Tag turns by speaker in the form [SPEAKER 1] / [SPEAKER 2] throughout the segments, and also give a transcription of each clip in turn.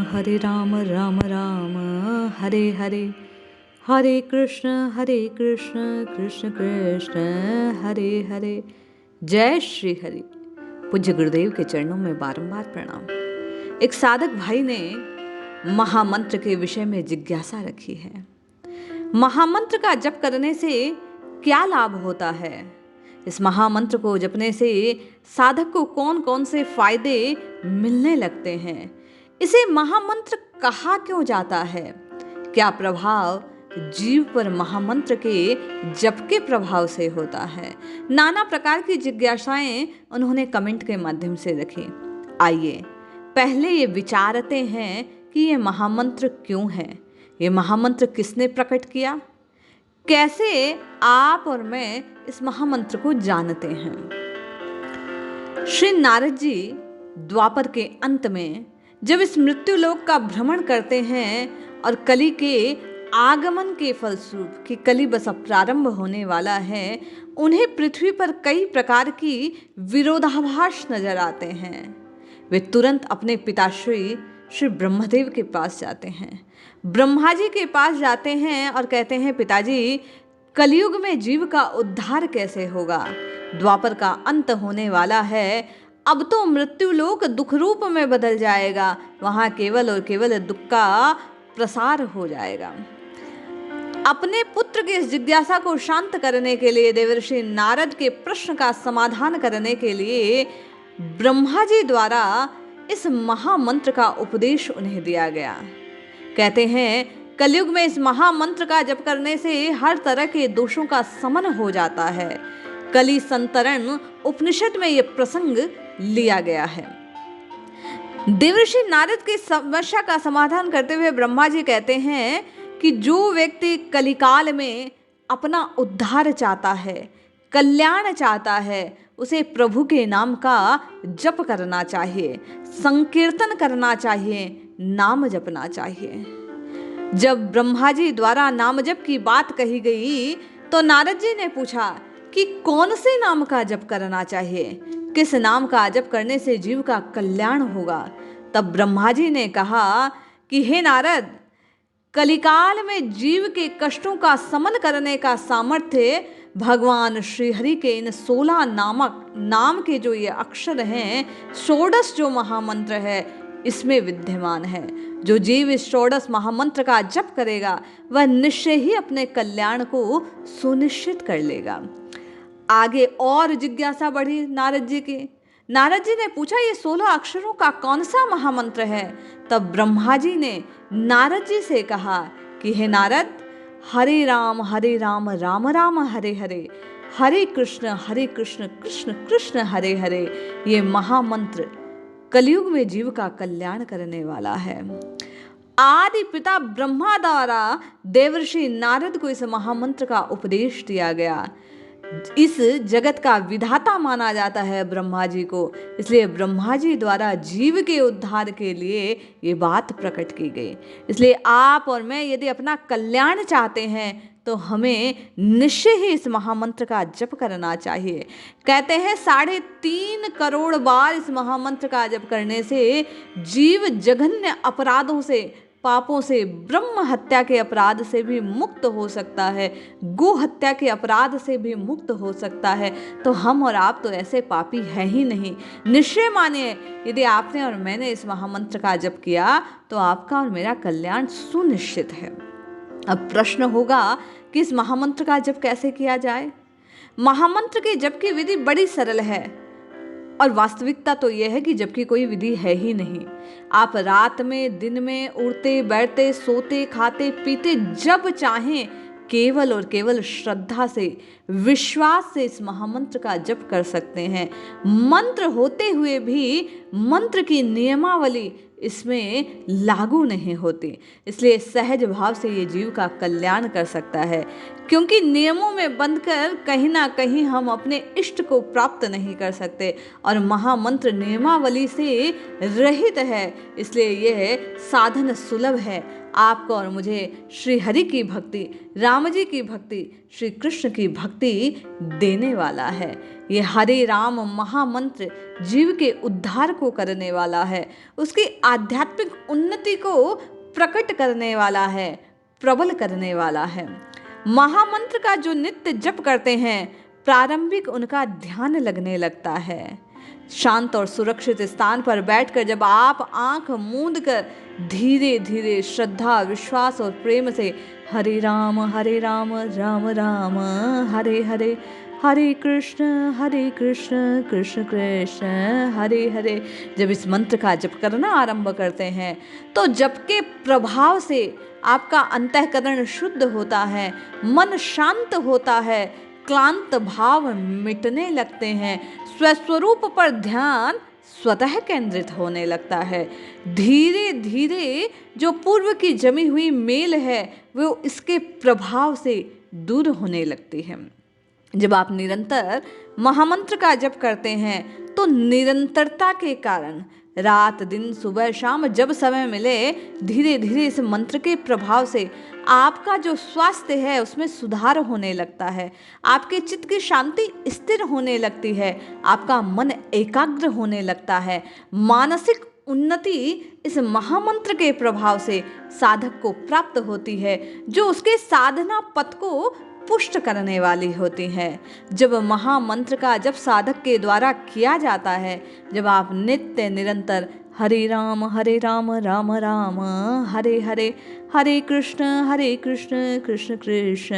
[SPEAKER 1] हरे राम राम राम हरे हरे, हरे कृष्ण कृष्ण कृष्ण हरे हरे। जय श्री हरि। पूज्य गुरुदेव के चरणों में बारंबार प्रणाम। एक साधक भाई ने महामंत्र के विषय में जिज्ञासा रखी है। महामंत्र का जप करने से क्या लाभ होता है? इस महामंत्र को जपने से साधक को कौन कौन से फायदे मिलने लगते हैं? इसे महामंत्र कहा क्यों जाता है? क्या प्रभाव जीव पर महामंत्र के जप के प्रभाव से होता है? नाना प्रकार की जिज्ञासाएं उन्होंने कमेंट के माध्यम से रखी। आइए पहले ये विचारते हैं कि ये महामंत्र क्यों है, ये महामंत्र किसने प्रकट किया, कैसे आप और मैं इस महामंत्र को जानते हैं। श्री नारद जी द्वापर के अंत में जब इस मृत्यु लोक का भ्रमण करते हैं और कली के आगमन के फलस्वरूप कि कली बस अब प्रारंभ होने वाला है, उन्हें पृथ्वी पर कई प्रकार की विरोधाभास नजर आते हैं। वे तुरंत अपने पिताश्री श्री ब्रह्मदेव के पास जाते हैं, ब्रह्मा जी के पास जाते हैं और कहते हैं, पिताजी कलयुग में जीव का उद्धार कैसे होगा? द्वापर का अंत होने वाला है, अब तो मृत्यु लोक दुख रूप में बदल जाएगा, वहां केवल और केवल दुख का प्रसार हो जाएगा। अपने पुत्र की इस जिज्ञासा को शांत करने के लिए, देवर्षि नारद के प्रश्न का समाधान करने के लिए ब्रह्मा जी द्वारा इस महामंत्र का उपदेश उन्हें दिया गया। कहते हैं, कलयुग में इस महामंत्र का जप करने से हर तरह के दोषों का शमन हो जाता है। कली संतरण उपनिषद में यह प्रसंग लिया गया है। देवर्षि नारद की समस्या का समाधान करते हुए ब्रह्मा जी कहते हैं कि जो व्यक्ति कलिकाल में अपना उद्धार चाहता है, कल्याण चाहता है, उसे प्रभु के नाम का जप करना चाहिए, संकीर्तन करना चाहिए, नाम जपना चाहिए। जब ब्रह्मा जी द्वारा नाम जप की बात कही गई तो नारद जी ने पूछा कि कौन से नाम का जप करना चाहिए, किस नाम का जप करने से जीव का कल्याण होगा? तब ब्रह्मा जी ने कहा कि हे नारद, कलिकाल में जीव के कष्टों का शमन करने का सामर्थ्य भगवान श्री हरि के इन 16 नाम के जो ये अक्षर हैं, षोडश जो महामंत्र है, इसमें विद्यमान है। जो जीव इस षोडश महामंत्र का जप करेगा वह निश्चय ही अपने कल्याण को सुनिश्चित कर लेगा। आगे और जिज्ञासा बढ़ी नारद जी की। नारद जी ने पूछा, ये 16 अक्षरों का कौन सा महामंत्र है? तब ब्रह्मा जी ने नारद जी से कहा कि हे नारद, हरे राम राम राम हरे हरे, हरे कृष्ण कृष्ण कृष्ण हरे हरे, ये महामंत्र कलयुग में जीव का कल्याण करने वाला है। आदि पिता ब्रह्मा द्वारा देवर्षि नारद को इस महामंत्र का उपदेश दिया गया। इस जगत का विधाता माना जाता है ब्रह्मा जी को, इसलिए ब्रह्मा जी द्वारा जीव के उद्धार के लिए ये बात प्रकट की गई। इसलिए आप और मैं यदि अपना कल्याण चाहते हैं तो हमें निश्चय ही इस महामंत्र का जप करना चाहिए। कहते हैं 3.5 करोड़ बार इस महामंत्र का जप करने से जीव जघन्य अपराधों से, पापों से, ब्रह्म हत्या के अपराध से भी मुक्त हो सकता है, गो हत्या के अपराध से भी मुक्त हो सकता है। तो हम और आप तो ऐसे पापी है ही नहीं। निश्चय मानिए, यदि आपने और मैंने इस महामंत्र का जप किया तो आपका और मेरा कल्याण सुनिश्चित है। अब प्रश्न होगा कि इस महामंत्र का जप कैसे किया जाए? महामंत्र के जप की विधि बड़ी सरल है और वास्तविकता तो यह है कि जब की कोई विधि है ही नहीं। आप रात में, दिन में, उड़ते बैठते, सोते खाते पीते जब चाहें केवल और केवल श्रद्धा से, विश्वास से इस महामंत्र का जप कर सकते हैं। मंत्र होते हुए भी मंत्र की नियमावली इसमें लागू नहीं होती, इसलिए सहज भाव से ये जीव का कल्याण कर सकता है। क्योंकि नियमों में बंधकर कहीं ना कहीं हम अपने इष्ट को प्राप्त नहीं कर सकते और महामंत्र नियमावली से रहित है, इसलिए यह साधन सुलभ है। आपको और मुझे श्री हरि की भक्ति, राम जी की भक्ति, श्री कृष्ण की भक्ति देने वाला है। ये हरे राम महामंत्र जीव के उद्धार को करने वाला है, उसकी आध्यात्मिक उन्नति को प्रकट करने वाला है, प्रबल करने वाला है। महामंत्र का जो नित्य जप करते हैं, प्रारंभिक उनका ध्यान लगने लगता है। शांत और सुरक्षित स्थान पर बैठकर जब आप आंख मूंद कर धीरे धीरे श्रद्धा, विश्वास और प्रेम से हरे राम राम राम हरे हरे, हरे कृष्ण कृष्ण कृष्ण हरे हरे, जब इस मंत्र का जप करना आरंभ करते हैं तो जप के प्रभाव से आपका अंतःकरण शुद्ध होता है, मन शांत होता है, क्लांत भाव मिटने लगते हैं, स्वस्वरूप पर ध्यान स्वतः केंद्रित होने लगता है। धीरे धीरे जो पूर्व की जमी हुई मेल है वो इसके प्रभाव से दूर होने लगती है। जब आप निरंतर महामंत्र का जप करते हैं तो निरंतरता के कारण रात दिन सुबह शाम जब समय मिले धीरे धीरे इस मंत्र के प्रभाव से आपका जो स्वास्थ्य है उसमें सुधार होने लगता है, आपके चित्त की शांति स्थिर होने लगती है, आपका मन एकाग्र होने लगता है। मानसिक उन्नति इस महामंत्र के प्रभाव से साधक को प्राप्त होती है, जो उसके साधना पथ को पुष्ट करने वाली होती है। जब महामंत्र का जब साधक के द्वारा किया जाता है, जब आप नित्य निरंतर हरे राम राम राम हरे हरे, हरे कृष्ण कृष्ण कृष्ण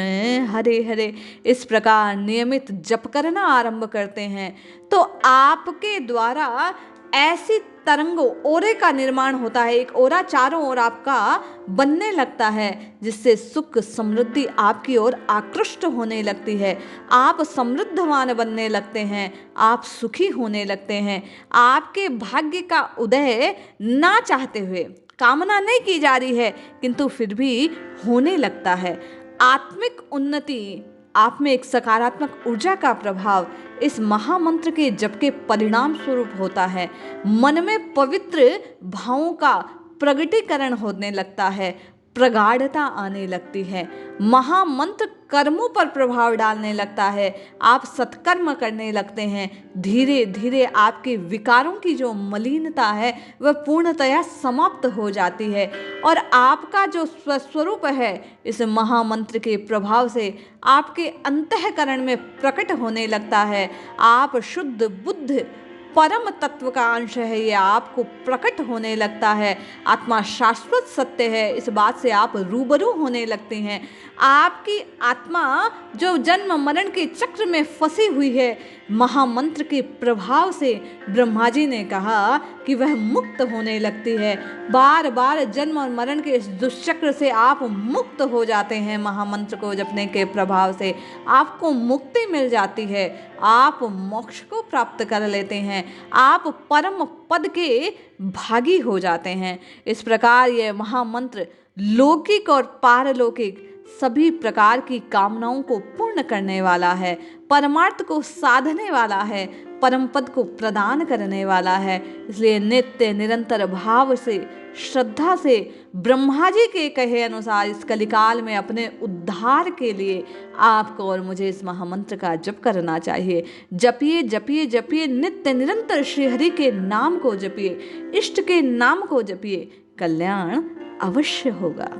[SPEAKER 1] हरे हरे इस प्रकार नियमित जप करना आरंभ करते हैं तो आपके द्वारा ऐसी तरंगों ओरे का निर्माण होता है, एक ओरा चारों ओर आपका बनने लगता है, जिससे सुख समृद्धि आपकी ओर आकृष्ट होने लगती है। आप समृद्धवान बनने लगते हैं, आप सुखी होने लगते हैं। आपके भाग्य का उदय ना चाहते हुए, कामना नहीं की जा रही है किंतु फिर भी होने लगता है। आत्मिक उन्नति, आप में एक सकारात्मक ऊर्जा का प्रभाव इस महामंत्र के जप के परिणाम स्वरूप होता है। मन में पवित्र भावों का प्रगटीकरण होने लगता है, प्रगाढ़ता आने लगती है। महामंत्र कर्मों पर प्रभाव डालने लगता है, आप सत्कर्म करने लगते हैं। धीरे धीरे आपके विकारों की जो मलिनता है वह पूर्णतया समाप्त हो जाती है और आपका जो स्वस्वरूप है इस महामंत्र के प्रभाव से आपके अंतःकरण में प्रकट होने लगता है। आप शुद्ध बुद्ध परम तत्व का अंश है, ये आपको प्रकट होने लगता है। आत्मा शाश्वत सत्य है, इस बात से आप रूबरू होने लगते हैं। आपकी आत्मा जो जन्म मरण के चक्र में फंसी हुई है, महामंत्र के प्रभाव से ब्रह्मा जी ने कहा कि वह मुक्त होने लगती है। बार बार जन्म और मरण के इस दुष्चक्र से आप मुक्त हो जाते हैं। महामंत्र को जपने के प्रभाव से आपको मुक्ति मिल जाती है, आप मोक्ष को प्राप्त कर लेते हैं, आप परम पद के भागी हो जाते हैं। इस प्रकार यह महामंत्र लौकिक और पारलौकिक सभी प्रकार की कामनाओं को पूर्ण करने वाला है, परमार्थ को साधने वाला है, परम पद को प्रदान करने वाला है। इसलिए नित्य निरंतर भाव से, श्रद्धा से ब्रह्मा जी के कहे अनुसार इस कलिकाल में अपने उद्धार के लिए आपको और मुझे इस महामंत्र का जप करना चाहिए। जपिए जपिए जपिए, नित्य निरंतर श्री हरि के नाम को जपिए, इष्ट के नाम को जपिए, कल्याण अवश्य होगा।